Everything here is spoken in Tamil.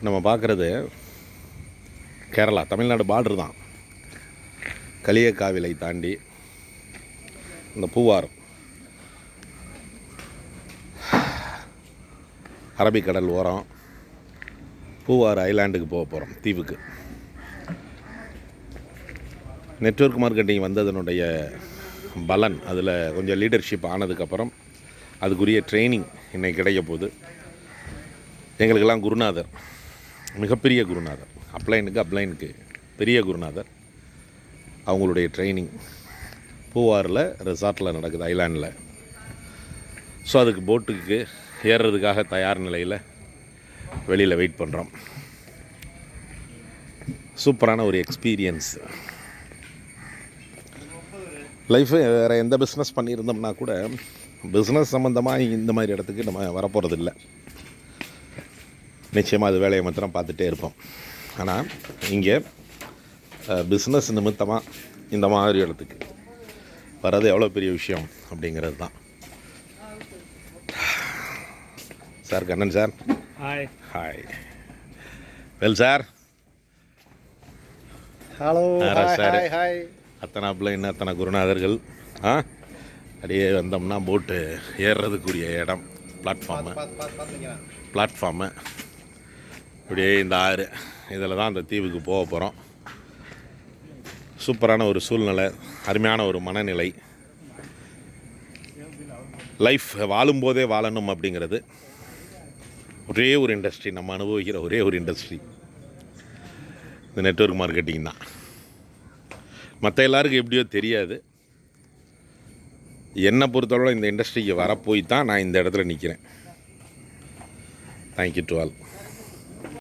நம்ம பார்க்குறது கேரளா தமிழ்நாடு பார்டர் தான். களியக்காவிலை தாண்டி இந்த பூவார் அரபிக்கடல் ஓரம் பூவார் ஐலாண்டுக்கு போக போகிறோம், தீவுக்கு. நெட்வொர்க் மார்க்கெட்டிங் வந்ததனுடைய பலன், அதில் கொஞ்சம் லீடர்ஷிப் ஆனதுக்கப்புறம் அதுக்குரிய ட்ரைனிங் இன்றைக்கி கிடைக்க போகுது. எங்களுக்கெல்லாம் குருநாதர், மிகப்பெரிய குருநாதர், அப்ளைனுக்கு பெரிய குருநாதர். அவங்களுடைய ட்ரைனிங் பூவாரில் ரெசார்ட்டில் நடக்குது, ஐலாண்டில். ஸோ அதுக்கு போட்டுக்கு ஏறுறதுக்காக தயார் நிலையில் வெளியில் வெயிட் பண்ணுறோம். சூப்பரான ஒரு எக்ஸ்பீரியன்ஸ். லைஃபு வேறு எந்த பிஸ்னஸ் பண்ணியிருந்தோம்னா கூட பிஸ்னஸ் சம்மந்தமாக இந்த மாதிரி இடத்துக்கு நம்ம வரப்போகிறது இல்லை. நிச்சயமாக அது வேலையை மாத்திரம் பார்த்துட்டே இருப்போம். ஆனால் இங்கே பிஸ்னஸ் நிமித்தமாக இந்த மாதிரி இடத்துக்கு வர்றது எவ்வளோ பெரிய விஷயம் அப்படிங்கிறது தான். Sir Kannan sir, hi. Hi. Well sir, hello. Sir, hi. அத்தனை அப்ளைன், அத்தனை குருநாதர்கள். அப்படியே வந்தோம்னா போட்டு ஏறுறதுக்குரிய இடம், பிளாட்ஃபார்மு இப்படியே இந்த ஆறு, இதில் தான் அந்த தீவுக்கு போக போகிறோம். சூப்பரான ஒரு சூழ்நிலை, அருமையான ஒரு மனநிலை. லைஃப் வாழும்போதே வாழணும் அப்படிங்கிறது ஒரே ஒரு இண்டஸ்ட்ரி, நம்ம அனுபவிக்கிற ஒரே ஒரு இண்டஸ்ட்ரி இந்த நெட்வொர்க் மார்க்கெட்டிங் தான். மற்ற எல்லாருக்கும் எப்படியோ தெரியாது. என்னை பொறுத்தளவு இந்த இண்டஸ்ட்ரிக்கு வரப்போய் தான் நான் இந்த இடத்துல நிற்கிறேன். Thank you to all.